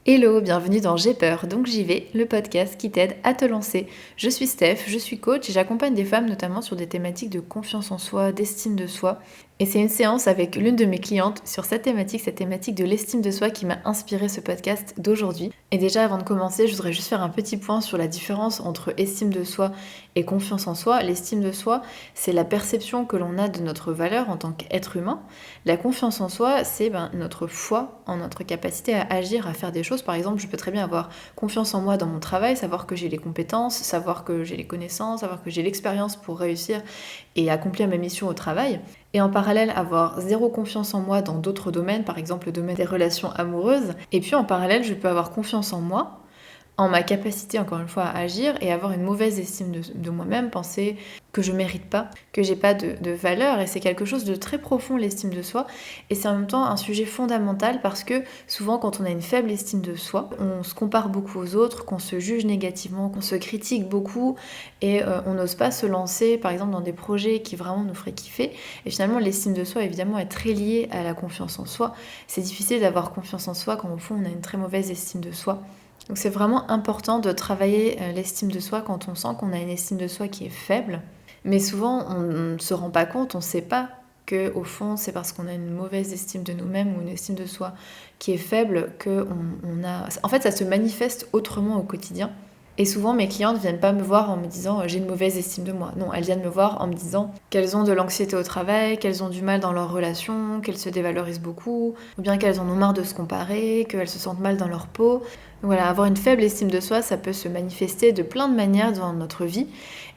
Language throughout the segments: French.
Hello, bienvenue dans J'ai peur, donc j'y vais, le podcast qui t'aide à te lancer. Je suis Steph, je suis coach et j'accompagne des femmes notamment sur des thématiques de confiance en soi, d'estime de soi. Et c'est une séance avec l'une de mes clientes sur cette thématique de l'estime de soi qui m'a inspiré ce podcast d'aujourd'hui. Et déjà avant de commencer, je voudrais juste faire un petit point sur la différence entre estime de soi et confiance en soi. L'estime de soi, c'est la perception que l'on a de notre valeur en tant qu'être humain. La confiance en soi, c'est notre foi en notre capacité à agir, à faire des choses. Par exemple, je peux très bien avoir confiance en moi dans mon travail, savoir que j'ai les compétences, savoir que j'ai les connaissances, savoir que j'ai l'expérience pour réussir et accomplir mes missions au travail. Et en parallèle, avoir zéro confiance en moi dans d'autres domaines, par exemple le domaine des relations amoureuses. Et puis en parallèle, je peux avoir confiance en moi, en ma capacité, encore une fois, à agir et avoir une mauvaise estime de moi-même, penser que je mérite pas, que j'ai pas de valeur. Et c'est quelque chose de très profond, l'estime de soi. Et c'est en même temps un sujet fondamental parce que souvent, quand on a une faible estime de soi, on se compare beaucoup aux autres, qu'on se juge négativement, qu'on se critique beaucoup et on n'ose pas se lancer, par exemple, dans des projets qui vraiment nous feraient kiffer. Et finalement, l'estime de soi, évidemment, est très liée à la confiance en soi. C'est difficile d'avoir confiance en soi quand, au fond, on a une très mauvaise estime de soi. Donc c'est vraiment important de travailler l'estime de soi quand on sent qu'on a une estime de soi qui est faible. Mais souvent, on ne se rend pas compte, on ne sait pas qu'au fond, c'est parce qu'on a une mauvaise estime de nous-mêmes ou une estime de soi qui est faible qu'on a... En fait, ça se manifeste autrement au quotidien. Et souvent, mes clientes ne viennent pas me voir en me disant j'ai une mauvaise estime de moi. Non, elles viennent me voir en me disant qu'elles ont de l'anxiété au travail, qu'elles ont du mal dans leurs relations, qu'elles se dévalorisent beaucoup, ou bien qu'elles en ont marre de se comparer, qu'elles se sentent mal dans leur peau. Donc voilà, avoir une faible estime de soi, ça peut se manifester de plein de manières dans notre vie.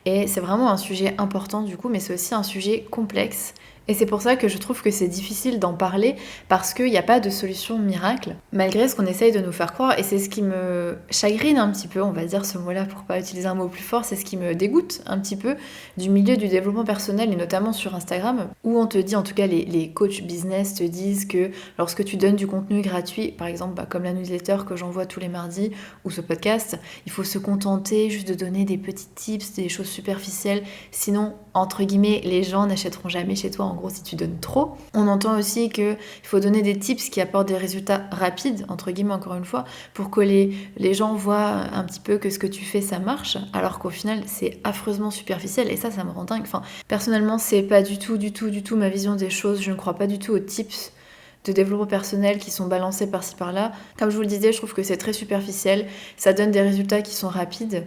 Et c'est vraiment un sujet important du coup, mais c'est aussi un sujet complexe. Et c'est pour ça que je trouve que c'est difficile d'en parler parce qu'il n'y a pas de solution miracle, malgré ce qu'on essaye de nous faire croire. Et c'est ce qui me chagrine un petit peu, on va dire ce mot-là pour pas utiliser un mot plus fort, c'est ce qui me dégoûte un petit peu du milieu du développement personnel et notamment sur Instagram, où on te dit, en tout cas les coachs business te disent que lorsque tu donnes du contenu gratuit, par exemple comme la newsletter que j'envoie tous les mardis ou ce podcast, il faut se contenter juste de donner des petits tips, des choses superficielles, sinon entre guillemets les gens n'achèteront jamais chez toi en gros si tu donnes trop. On entend aussi qu'il faut donner des tips qui apportent des résultats rapides, entre guillemets encore une fois, pour que les gens voient un petit peu que ce que tu fais ça marche, alors qu'au final c'est affreusement superficiel et ça me rend dingue. Enfin, personnellement c'est pas du tout ma vision des choses, je ne crois pas du tout aux tips de développement personnel qui sont balancés par-ci par-là. Comme je vous le disais, je trouve que c'est très superficiel, ça donne des résultats qui sont rapides.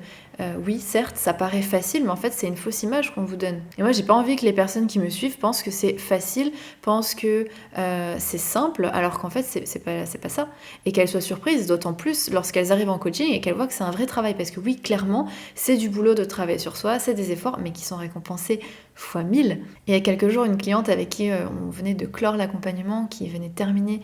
Oui, certes, ça paraît facile, mais en fait, c'est une fausse image qu'on vous donne. Et moi, j'ai pas envie que les personnes qui me suivent pensent que c'est facile, pensent que c'est simple, alors qu'en fait, c'est pas ça. Et qu'elles soient surprises, d'autant plus lorsqu'elles arrivent en coaching et qu'elles voient que c'est un vrai travail. Parce que oui, clairement, c'est du boulot de travailler sur soi, c'est des efforts, mais qui sont récompensés fois 1000. Et il y a quelques jours, une cliente avec qui on venait de clore l'accompagnement, qui venait de terminer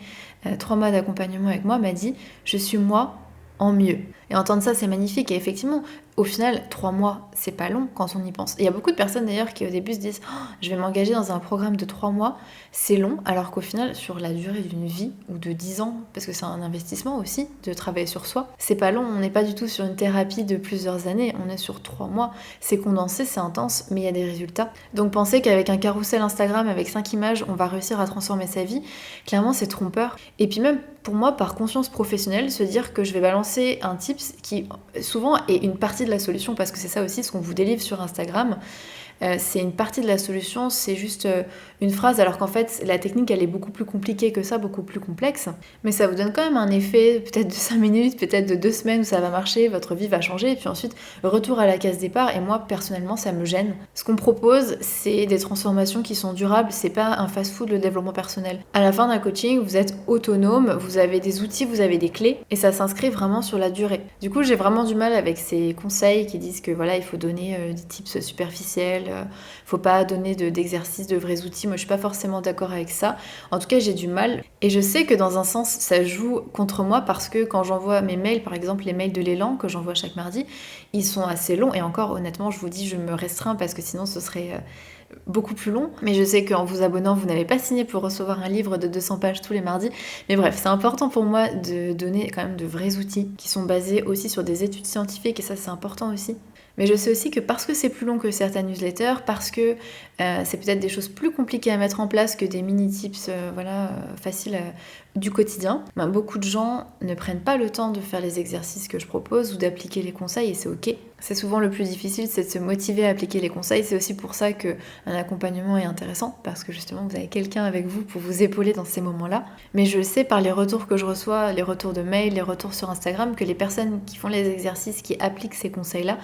3 mois d'accompagnement avec moi, m'a dit « Je suis moi en mieux ». Et entendre ça, c'est magnifique. Et effectivement, au final, 3 mois, c'est pas long quand on y pense. Il y a beaucoup de personnes d'ailleurs qui au début se disent oh, je vais m'engager dans un programme de 3 mois, c'est long, alors qu'au final, sur la durée d'une vie ou de 10 ans, parce que c'est un investissement aussi de travailler sur soi, c'est pas long, on n'est pas du tout sur une thérapie de plusieurs années, on est sur 3 mois. C'est condensé, c'est intense, mais il y a des résultats. Donc penser qu'avec un carrousel Instagram avec 5 images, on va réussir à transformer sa vie, clairement c'est trompeur. Et puis même pour moi, par conscience professionnelle, se dire que je vais balancer un tips qui souvent est une partie de la solution, parce que c'est ça aussi ce qu'on vous délivre sur Instagram. C'est une partie de la solution, c'est juste une phrase, alors qu'en fait la technique elle est beaucoup plus compliquée que ça, beaucoup plus complexe, mais ça vous donne quand même un effet peut-être de 5 minutes, peut-être de 2 semaines où ça va marcher, votre vie va changer, et puis ensuite retour à la case départ. Et moi personnellement ça me gêne. Ce qu'on propose c'est des transformations qui sont durables, c'est pas un fast-food le développement personnel. À la fin d'un coaching vous êtes autonome, vous avez des outils, vous avez des clés, et ça s'inscrit vraiment sur la durée. Du coup j'ai vraiment du mal avec ces conseils qui disent que voilà il faut donner des tips superficiels, faut pas donner d'exercices, de vrais outils. Moi je suis pas forcément d'accord avec ça. En tout cas j'ai du mal. Et je sais que dans un sens ça joue contre moi parce que quand j'envoie mes mails, par exemple les mails de l'élan que j'envoie chaque mardi, ils sont assez longs. Et encore honnêtement je vous dis je me restreins parce que sinon ce serait beaucoup plus long. Mais je sais qu'en vous abonnant vous n'avez pas signé pour recevoir un livre de 200 pages tous les mardis. Mais bref, c'est important pour moi de donner quand même de vrais outils qui sont basés aussi sur des études scientifiques, et ça c'est important aussi. Mais je sais aussi que parce que c'est plus long que certaines newsletters, parce que c'est peut-être des choses plus compliquées à mettre en place que des mini-tips faciles du quotidien, beaucoup de gens ne prennent pas le temps de faire les exercices que je propose ou d'appliquer les conseils et c'est ok. C'est souvent le plus difficile, c'est de se motiver à appliquer les conseils. C'est aussi pour ça qu'un accompagnement est intéressant, parce que justement vous avez quelqu'un avec vous pour vous épauler dans ces moments-là. Mais je sais par les retours que je reçois, les retours de mail, les retours sur Instagram, que les personnes qui font les exercices, qui appliquent ces conseils-là,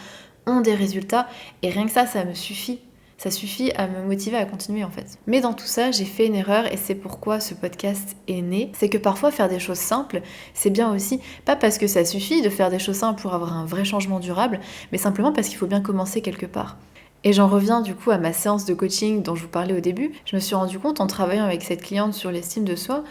ont des résultats. Et rien que ça me suffit. Ça suffit à me motiver à continuer en fait. Mais dans tout ça, j'ai fait une erreur et c'est pourquoi ce podcast est né. C'est que parfois faire des choses simples, c'est bien aussi. Pas parce que ça suffit de faire des choses simples pour avoir un vrai changement durable, mais simplement parce qu'il faut bien commencer quelque part. Et j'en reviens du coup à ma séance de coaching dont je vous parlais au début. Je me suis rendu compte en travaillant avec cette cliente sur l'estime de soi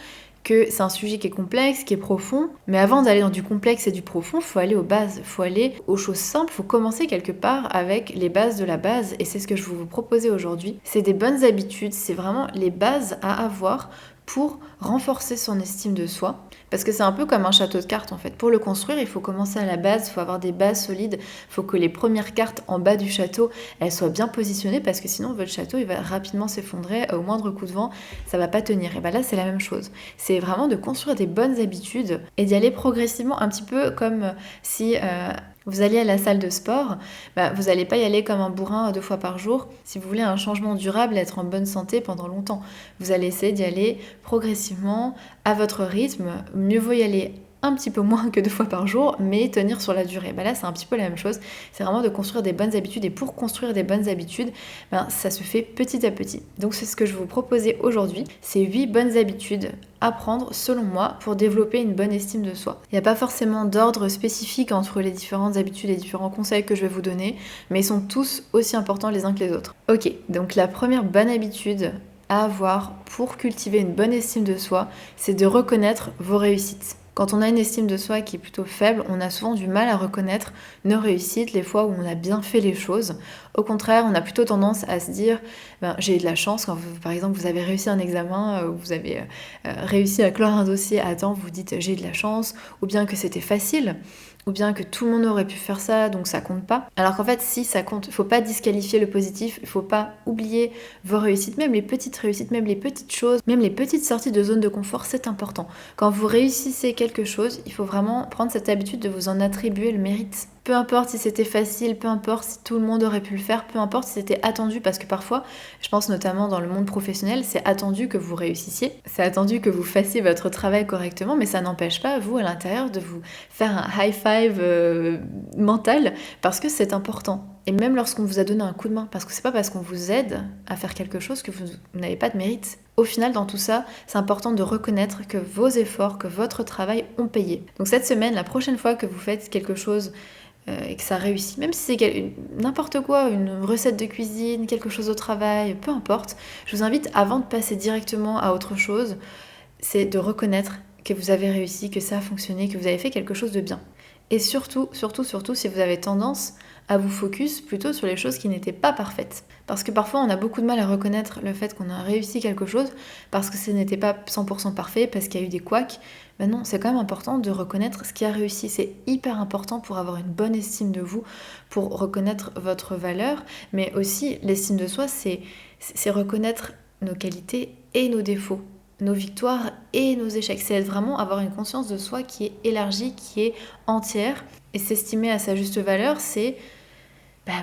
que c'est un sujet qui est complexe, qui est profond, mais avant d'aller dans du complexe et du profond, il faut aller aux bases, il faut aller aux choses simples, il faut commencer quelque part avec les bases de la base, et c'est ce que je vais vous proposer aujourd'hui. C'est des bonnes habitudes, c'est vraiment les bases à avoir pour renforcer son estime de soi, parce que c'est un peu comme un château de cartes en fait. Pour le construire, il faut commencer à la base, il faut avoir des bases solides, il faut que les premières cartes en bas du château, elles soient bien positionnées, parce que sinon votre château il va rapidement s'effondrer, au moindre coup de vent, ça va pas tenir. Et bien là c'est la même chose. C'est vraiment de construire des bonnes habitudes et d'y aller progressivement, un petit peu comme si vous alliez à la salle de sport, vous n'allez pas y aller comme un bourrin 2 fois par jour. Si vous voulez un changement durable, être en bonne santé pendant longtemps, vous allez essayer d'y aller progressivement, à votre rythme. Mieux vaut y aller un petit peu moins que 2 fois par jour, mais tenir sur la durée. Là, c'est un petit peu la même chose. C'est vraiment de construire des bonnes habitudes. Et pour construire des bonnes habitudes, ça se fait petit à petit. Donc, c'est ce que je vais vous proposer aujourd'hui. C'est 8 bonnes habitudes à prendre, selon moi, pour développer une bonne estime de soi. Il n'y a pas forcément d'ordre spécifique entre les différentes habitudes et les différents conseils que je vais vous donner, mais ils sont tous aussi importants les uns que les autres. Ok, donc la première bonne habitude à avoir pour cultiver une bonne estime de soi, c'est de reconnaître vos réussites. Quand on a une estime de soi qui est plutôt faible, on a souvent du mal à reconnaître nos réussites, les fois où on a bien fait les choses. Au contraire, on a plutôt tendance à se dire j'ai eu de la chance quand par exemple vous avez réussi un examen, vous avez réussi à clore un dossier à temps, vous dites j'ai eu de la chance, ou bien que c'était facile, ou bien que tout le monde aurait pu faire ça, donc ça compte pas. Alors qu'en fait, si ça compte, il faut pas disqualifier le positif, il faut pas oublier vos réussites, même les petites réussites, même les petites choses, même les petites sorties de zone de confort, c'est important. Quand vous réussissez quelque chose, il faut vraiment prendre cette habitude de vous en attribuer le mérite. Peu importe si c'était facile, peu importe si tout le monde aurait pu le faire, peu importe si c'était attendu, parce que parfois, je pense notamment dans le monde professionnel, c'est attendu que vous réussissiez, c'est attendu que vous fassiez votre travail correctement, mais ça n'empêche pas, vous, à l'intérieur, de vous faire un high five mental, parce que c'est important. Et même lorsqu'on vous a donné un coup de main, parce que c'est pas parce qu'on vous aide à faire quelque chose que vous n'avez pas de mérite. Au final, dans tout ça, c'est important de reconnaître que vos efforts, que votre travail ont payé. Donc cette semaine, la prochaine fois que vous faites quelque chose et que ça réussit, même si c'est n'importe quoi, une recette de cuisine, quelque chose au travail, peu importe, je vous invite, avant de passer directement à autre chose, c'est de reconnaître que vous avez réussi, que ça a fonctionné, que vous avez fait quelque chose de bien. Et surtout, si vous avez tendance à vous focus plutôt sur les choses qui n'étaient pas parfaites. Parce que parfois, on a beaucoup de mal à reconnaître le fait qu'on a réussi quelque chose parce que ce n'était pas 100% parfait, parce qu'il y a eu des couacs. Ben non, c'est quand même important de reconnaître ce qui a réussi. C'est hyper important pour avoir une bonne estime de vous, pour reconnaître votre valeur, mais aussi l'estime de soi, c'est reconnaître nos qualités et nos défauts, nos victoires et nos échecs. C'est vraiment avoir une conscience de soi qui est élargie, qui est entière. Et s'estimer à sa juste valeur, c'est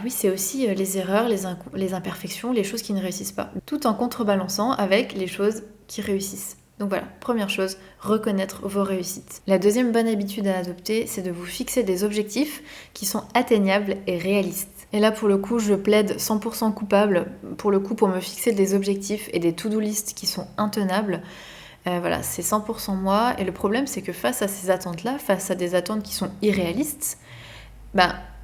c'est aussi les erreurs, les imperfections, les choses qui ne réussissent pas. Tout en contrebalançant avec les choses qui réussissent. Donc voilà, première chose, reconnaître vos réussites. La deuxième bonne habitude à adopter, c'est de vous fixer des objectifs qui sont atteignables et réalistes. Et là, pour le coup, je plaide 100% coupable, pour me fixer des objectifs et des to-do list qui sont intenables. C'est 100% moi. Et le problème, c'est que face à ces attentes-là, face à des attentes qui sont irréalistes,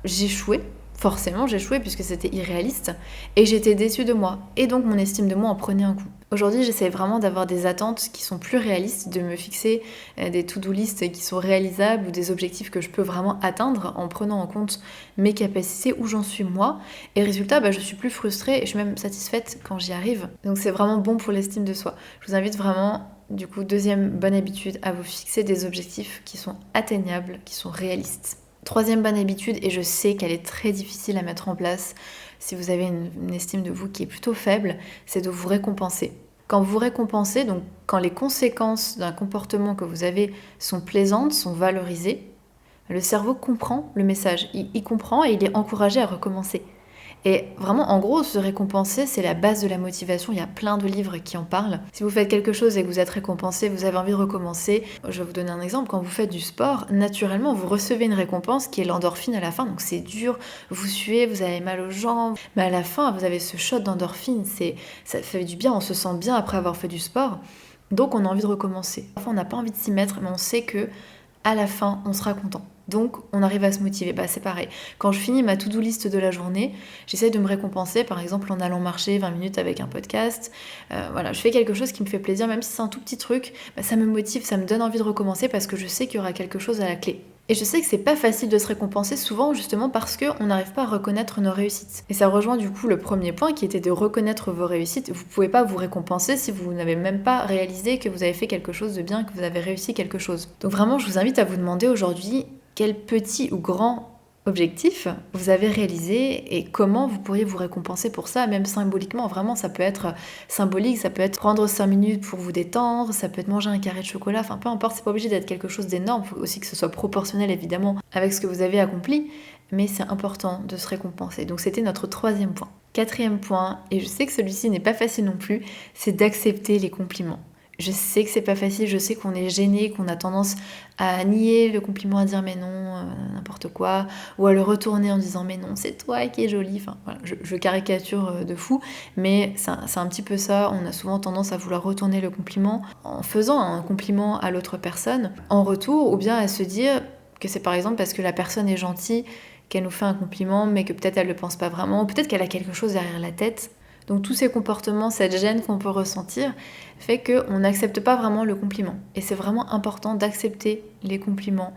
j'échouais. Forcément, j'échouais puisque c'était irréaliste. Et j'étais déçue de moi. Et donc, mon estime de moi en prenait un coup. Aujourd'hui, j'essaie vraiment d'avoir des attentes qui sont plus réalistes, de me fixer des to-do list qui sont réalisables ou des objectifs que je peux vraiment atteindre en prenant en compte mes capacités, où j'en suis moi. Et résultat, je suis plus frustrée et je suis même satisfaite quand j'y arrive. Donc c'est vraiment bon pour l'estime de soi. Je vous invite vraiment, du coup, deuxième bonne habitude, à vous fixer des objectifs qui sont atteignables, qui sont réalistes. Troisième bonne habitude, et je sais qu'elle est très difficile à mettre en place si vous avez une estime de vous qui est plutôt faible, c'est de vous récompenser. Quand vous récompensez, donc quand les conséquences d'un comportement que vous avez sont plaisantes, sont valorisées, le cerveau comprend le message. Il comprend et il est encouragé à recommencer. Et vraiment, en gros, se récompenser, c'est la base de la motivation. Il y a plein de livres qui en parlent. Si vous faites quelque chose et que vous êtes récompensé, vous avez envie de recommencer. Je vais vous donner un exemple. Quand vous faites du sport, naturellement, vous recevez une récompense qui est l'endorphine à la fin. Donc c'est dur, vous suez, vous avez mal aux jambes. Mais à la fin, vous avez ce shot d'endorphine. Ça fait du bien, on se sent bien après avoir fait du sport. Donc on a envie de recommencer. Parfois, on n'a pas envie de s'y mettre, mais on sait que à la fin, on sera content. Donc, on arrive à se motiver. C'est pareil. Quand je finis ma to-do list de la journée, j'essaie de me récompenser, par exemple, en allant marcher 20 minutes avec un podcast. Voilà, je fais quelque chose qui me fait plaisir, même si c'est un tout petit truc, ça me motive, ça me donne envie de recommencer parce que je sais qu'il y aura quelque chose à la clé. Et je sais que c'est pas facile de se récompenser souvent justement parce qu'on n'arrive pas à reconnaître nos réussites. Et ça rejoint du coup le premier point qui était de reconnaître vos réussites. Vous pouvez pas vous récompenser si vous n'avez même pas réalisé que vous avez fait quelque chose de bien, que vous avez réussi quelque chose. Donc vraiment, je vous invite à vous demander aujourd'hui quel petit ou grand objectif vous avez réalisé et comment vous pourriez vous récompenser pour ça, même symboliquement. Vraiment, ça peut être symbolique, ça peut être prendre 5 minutes pour vous détendre, ça peut être manger un carré de chocolat, enfin peu importe, c'est pas obligé d'être quelque chose d'énorme, il faut aussi que ce soit proportionnel évidemment avec ce que vous avez accompli, mais c'est important de se récompenser. Donc c'était notre 3e point. 4e point, et je sais que celui-ci n'est pas facile non plus, c'est d'accepter les compliments. Je sais que c'est pas facile, je sais qu'on est gêné, qu'on a tendance à nier le compliment, à dire mais non, n'importe quoi, ou à le retourner en disant mais non, c'est toi qui es jolie. Enfin voilà, je caricature de fou, mais c'est un petit peu ça. On a souvent tendance à vouloir retourner le compliment en faisant un compliment à l'autre personne en retour, ou bien à se dire que c'est par exemple parce que la personne est gentille qu'elle nous fait un compliment, mais que peut-être elle le pense pas vraiment, ou peut-être qu'elle a quelque chose derrière la tête. Donc tous ces comportements, cette gêne qu'on peut ressentir, fait qu'on n'accepte pas vraiment le compliment. Et c'est vraiment important d'accepter les compliments,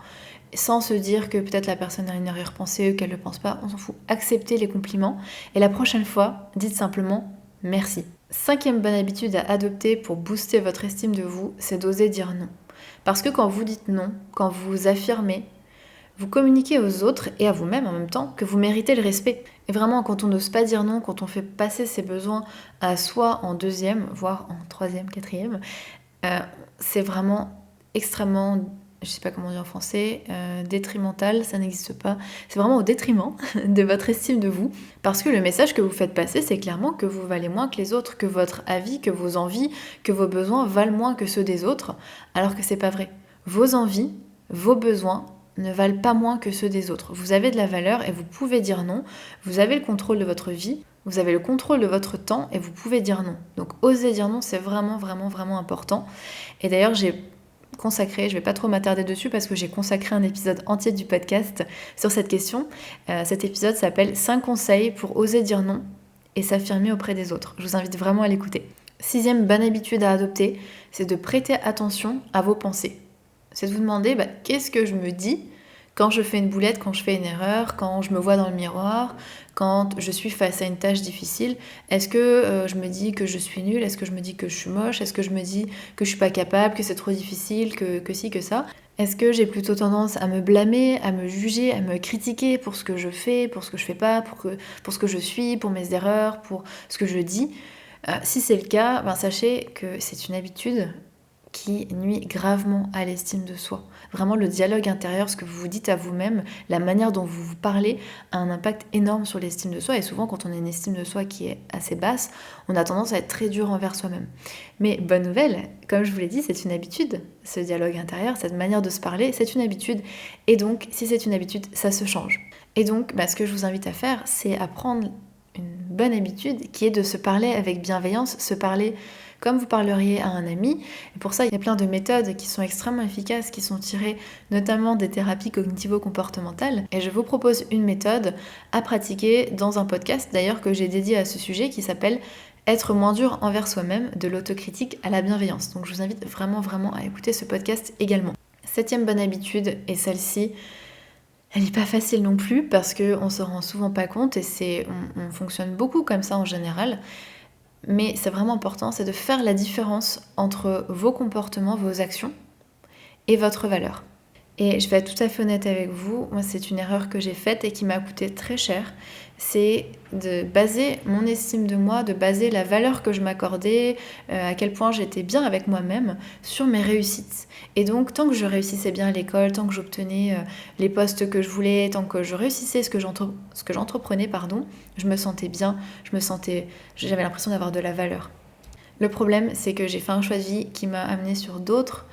sans se dire que peut-être la personne a une arrière-pensée ou qu'elle ne le pense pas, on s'en fout. Acceptez les compliments, et la prochaine fois, dites simplement merci. 5e bonne habitude à adopter pour booster votre estime de vous, c'est d'oser dire non. Parce que quand vous dites non, quand vous affirmez, vous communiquez aux autres et à vous-même en même temps que vous méritez le respect. Et vraiment, quand on n'ose pas dire non, quand on fait passer ses besoins à soi en 2e, voire en 3e, 4e, c'est vraiment extrêmement, je sais pas comment dire en français, détrimental, ça n'existe pas. C'est vraiment au détriment de votre estime de vous, parce que le message que vous faites passer, c'est clairement que vous valez moins que les autres, que votre avis, que vos envies, que vos besoins valent moins que ceux des autres, alors que c'est pas vrai. Vos envies, vos besoins ne valent pas moins que ceux des autres. Vous avez de la valeur et vous pouvez dire non. Vous avez le contrôle de votre vie, vous avez le contrôle de votre temps et vous pouvez dire non. Donc oser dire non, c'est vraiment, vraiment, vraiment important. Et d'ailleurs, j'ai consacré, je vais pas trop m'attarder dessus parce que j'ai consacré un épisode entier du podcast sur cette question. Cet épisode s'appelle 5 conseils pour oser dire non et s'affirmer auprès des autres. Je vous invite vraiment à l'écouter. 6e bonne habitude à adopter, c'est de prêter attention à vos pensées. C'est de vous demander qu'est-ce que je me dis quand je fais une boulette, quand je fais une erreur, quand je me vois dans le miroir, quand je suis face à une tâche difficile. Est-ce que je me dis que je suis nulle? Est-ce que je me dis que je suis moche? Est-ce que je me dis que je suis pas capable, que c'est trop difficile, que ci, que ça? Est-ce que j'ai plutôt tendance à me blâmer, à me juger, à me critiquer pour ce que je fais, pour ce que je fais pas, pour ce que je suis, pour mes erreurs, pour ce que je dis? Si c'est le cas, sachez que c'est une habitude qui nuit gravement à l'estime de soi. Vraiment, le dialogue intérieur, ce que vous vous dites à vous-même, la manière dont vous vous parlez, a un impact énorme sur l'estime de soi. Et souvent, quand on a une estime de soi qui est assez basse, on a tendance à être très dur envers soi-même. Mais bonne nouvelle, comme je vous l'ai dit, c'est une habitude. Ce dialogue intérieur, cette manière de se parler, c'est une habitude. Et donc, si c'est une habitude, ça se change. Et donc, ce que je vous invite à faire, c'est à prendre une bonne habitude qui est de se parler avec bienveillance, se parler comme vous parleriez à un ami. Et pour ça, il y a plein de méthodes qui sont extrêmement efficaces, qui sont tirées notamment des thérapies cognitivo-comportementales. Et je vous propose une méthode à pratiquer dans un podcast d'ailleurs que j'ai dédié à ce sujet qui s'appelle Être moins dur envers soi-même, de l'autocritique à la bienveillance. Donc je vous invite vraiment, vraiment à écouter ce podcast également. 7e bonne habitude, et celle-ci, elle n'est pas facile non plus parce qu'on se rend souvent pas compte et on fonctionne beaucoup comme ça en général. Mais c'est vraiment important, c'est de faire la différence entre vos comportements, vos actions et votre valeur. Et je vais être tout à fait honnête avec vous, moi c'est une erreur que j'ai faite et qui m'a coûté très cher. C'est de baser mon estime de moi, de baser la valeur que je m'accordais, à quel point j'étais bien avec moi-même sur mes réussites. Et donc tant que je réussissais bien à l'école, tant que j'obtenais les postes que je voulais, tant que je réussissais ce que j'entreprenais, je me sentais bien, j'avais l'impression d'avoir de la valeur. Le problème, c'est que j'ai fait un choix de vie qui m'a amené sur d'autres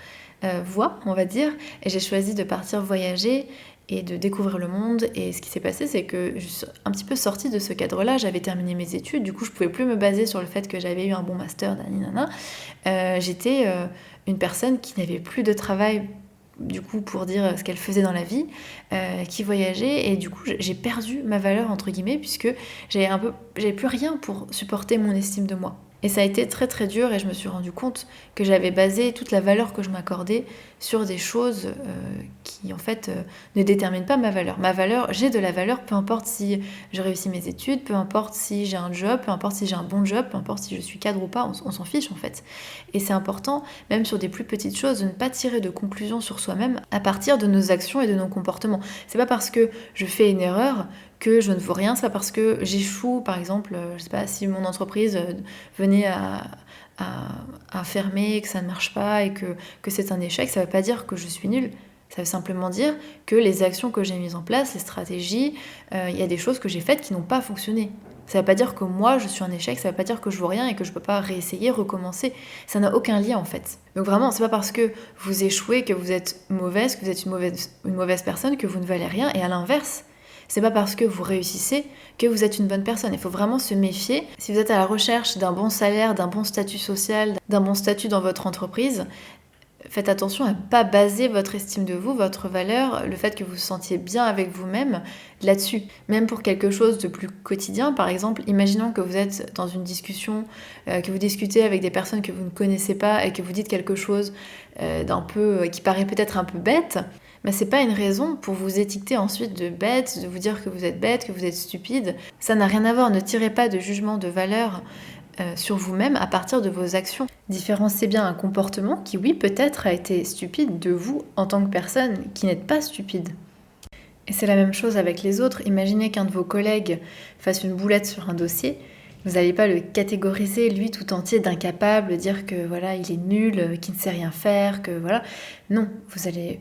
voie, on va dire, et j'ai choisi de partir voyager et de découvrir le monde. Et ce qui s'est passé, c'est que je suis un petit peu sortie de ce cadre-là. J'avais terminé mes études, du coup je pouvais plus me baser sur le fait que j'avais eu un bon master, j'étais une personne qui n'avait plus de travail du coup pour dire ce qu'elle faisait dans la vie, qui voyageait, et du coup j'ai perdu ma valeur entre guillemets, puisque j'avais plus rien pour supporter mon estime de moi. Et ça a été très très dur, et je me suis rendu compte que j'avais basé toute la valeur que je m'accordais sur des choses qui en fait ne déterminent pas ma valeur. Ma valeur, j'ai de la valeur, peu importe si je réussis mes études, peu importe si j'ai un job, peu importe si j'ai un bon job, peu importe si je suis cadre ou pas, on s'en fiche en fait. Et c'est important, même sur des plus petites choses, de ne pas tirer de conclusions sur soi-même à partir de nos actions et de nos comportements. C'est pas parce que je fais une erreur que je ne vaux rien, c'est pas parce que j'échoue, par exemple, je sais pas, si mon entreprise venait à fermer, que ça ne marche pas et que c'est un échec, ça veut pas dire que je suis nulle. Ça veut simplement dire que les actions que j'ai mises en place, les stratégies, il y a des choses que j'ai faites qui n'ont pas fonctionné. Ça veut pas dire que moi je suis un échec, ça veut pas dire que je vaux rien et que je peux pas réessayer, recommencer. Ça n'a aucun lien en fait. Donc vraiment, c'est pas parce que vous échouez que vous êtes mauvaise, que vous êtes une mauvaise personne, que vous ne valez rien, et à l'inverse. C'est pas parce que vous réussissez que vous êtes une bonne personne. Il faut vraiment se méfier. Si vous êtes à la recherche d'un bon salaire, d'un bon statut social, d'un bon statut dans votre entreprise, faites attention à ne pas baser votre estime de vous, votre valeur, le fait que vous vous sentiez bien avec vous-même là-dessus. Même pour quelque chose de plus quotidien, par exemple, imaginons que vous êtes dans une discussion, que vous discutez avec des personnes que vous ne connaissez pas et que vous dites quelque chose qui paraît peut-être un peu bête. Mais c'est pas une raison pour vous étiqueter ensuite de bête, de vous dire que vous êtes bête, que vous êtes stupide. Ça n'a rien à voir, ne tirez pas de jugement de valeur sur vous-même à partir de vos actions. Différenciez bien un comportement qui, oui, peut-être a été stupide de vous en tant que personne qui n'êtes pas stupide. Et c'est la même chose avec les autres. Imaginez qu'un de vos collègues fasse une boulette sur un dossier. Vous n'allez pas le catégoriser, lui, tout entier d'incapable, dire que voilà, il est nul, qu'il ne sait rien faire, que voilà. Non, vous allez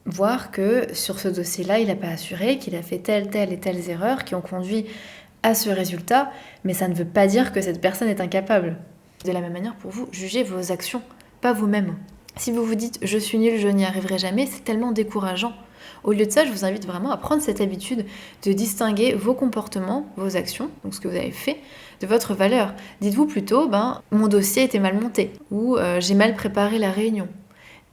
voir que sur ce dossier-là, il n'a pas assuré, qu'il a fait telle et telles erreurs qui ont conduit à ce résultat, mais ça ne veut pas dire que cette personne est incapable. De la même manière, pour vous, jugez vos actions, pas vous-même. Si vous vous dites « je suis nul, je n'y arriverai jamais », c'est tellement décourageant. Au lieu de ça, je vous invite vraiment à prendre cette habitude de distinguer vos comportements, vos actions, donc ce que vous avez fait, de votre valeur. Dites-vous plutôt « mon dossier était mal monté » ou « j'ai mal préparé la réunion ».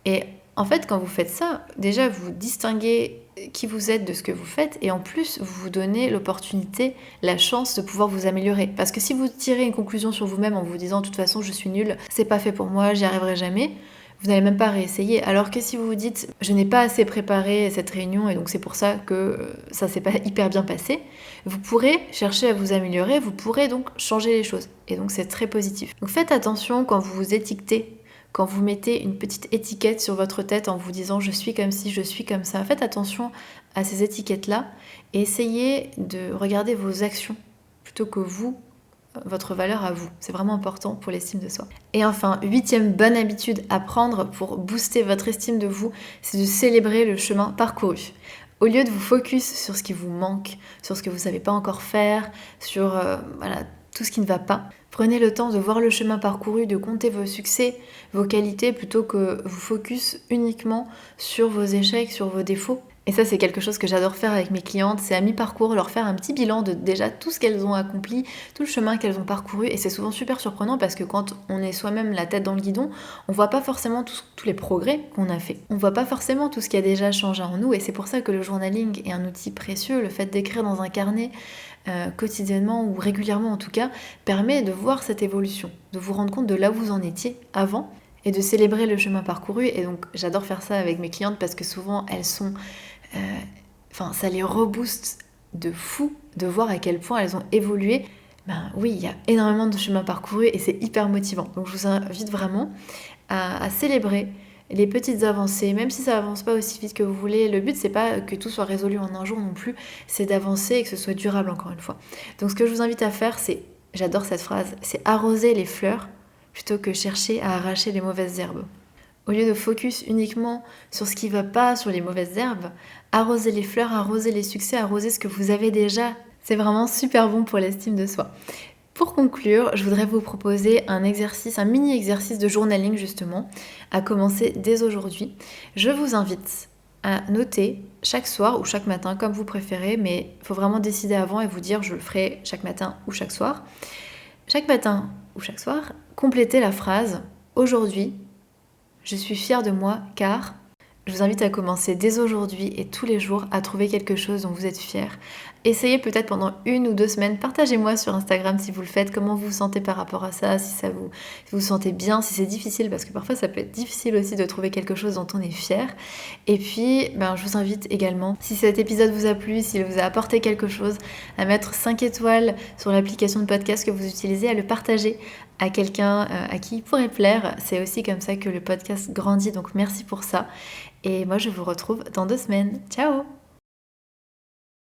Et en fait, quand vous faites ça, déjà vous distinguez qui vous êtes de ce que vous faites, et en plus vous vous donnez l'opportunité, la chance de pouvoir vous améliorer. Parce que si vous tirez une conclusion sur vous-même en vous disant de toute façon je suis nulle, c'est pas fait pour moi, j'y arriverai jamais, vous n'allez même pas réessayer. Alors que si vous vous dites je n'ai pas assez préparé cette réunion et donc c'est pour ça que ça s'est pas hyper bien passé, vous pourrez chercher à vous améliorer, vous pourrez donc changer les choses. Et donc c'est très positif. Donc faites attention quand vous vous étiquetez, quand vous mettez une petite étiquette sur votre tête en vous disant je suis comme ci, je suis comme ça. Faites attention à ces étiquettes-là et essayez de regarder vos actions plutôt que vous, votre valeur à vous. C'est vraiment important pour l'estime de soi. Et enfin, 8e bonne habitude à prendre pour booster votre estime de vous, c'est de célébrer le chemin parcouru. Au lieu de vous focus sur ce qui vous manque, sur ce que vous ne savez pas encore faire, sur tout ce qui ne va pas, prenez le temps de voir le chemin parcouru, de compter vos succès, vos qualités, plutôt que vous focus uniquement sur vos échecs, sur vos défauts. Et ça, c'est quelque chose que j'adore faire avec mes clientes, c'est à mi-parcours leur faire un petit bilan de déjà tout ce qu'elles ont accompli, tout le chemin qu'elles ont parcouru, et c'est souvent super surprenant parce que quand on est soi-même la tête dans le guidon, on voit pas forcément tous les progrès qu'on a fait. On voit pas forcément tout ce qui a déjà changé en nous, et c'est pour ça que le journaling est un outil précieux, le fait d'écrire dans un carnet quotidiennement ou régulièrement en tout cas, permet de voir cette évolution, de vous rendre compte de là où vous en étiez avant, et de célébrer le chemin parcouru. Et donc j'adore faire ça avec mes clientes parce que souvent elles sont... ça les rebooste de fou de voir à quel point elles ont évolué. Oui, il y a énormément de chemin parcouru et c'est hyper motivant. Donc je vous invite vraiment à célébrer les petites avancées, même si ça avance pas aussi vite que vous voulez. Le but, c'est pas que tout soit résolu en un jour non plus, c'est d'avancer et que ce soit durable encore une fois. Donc ce que je vous invite à faire, c'est, j'adore cette phrase, c'est arroser les fleurs plutôt que chercher à arracher les mauvaises herbes. Au lieu de focus uniquement sur ce qui va pas, sur les mauvaises herbes, arroser les fleurs, arroser les succès, arroser ce que vous avez déjà. C'est vraiment super bon pour l'estime de soi. Pour conclure, je voudrais vous proposer un exercice, un mini exercice de journaling justement, à commencer dès aujourd'hui. Je vous invite à noter chaque soir ou chaque matin, comme vous préférez, mais il faut vraiment décider avant et vous dire je le ferai chaque matin ou chaque soir. Chaque matin ou chaque soir, complétez la phrase « Aujourd'hui, je suis fière de moi car… » Je vous invite à commencer dès aujourd'hui et tous les jours à trouver quelque chose dont vous êtes fier. Essayez peut-être pendant 1 ou 2 semaines. Partagez-moi sur Instagram si vous le faites, comment vous vous sentez par rapport à ça, si vous vous sentez bien, si c'est difficile, parce que parfois ça peut être difficile aussi de trouver quelque chose dont on est fier. Et puis, je vous invite également, si cet épisode vous a plu, s'il vous a apporté quelque chose, à mettre 5 étoiles sur l'application de podcast que vous utilisez, à le partager à quelqu'un à qui il pourrait plaire. C'est aussi comme ça que le podcast grandit, donc merci pour ça. Et moi, je vous retrouve dans 2 semaines. Ciao!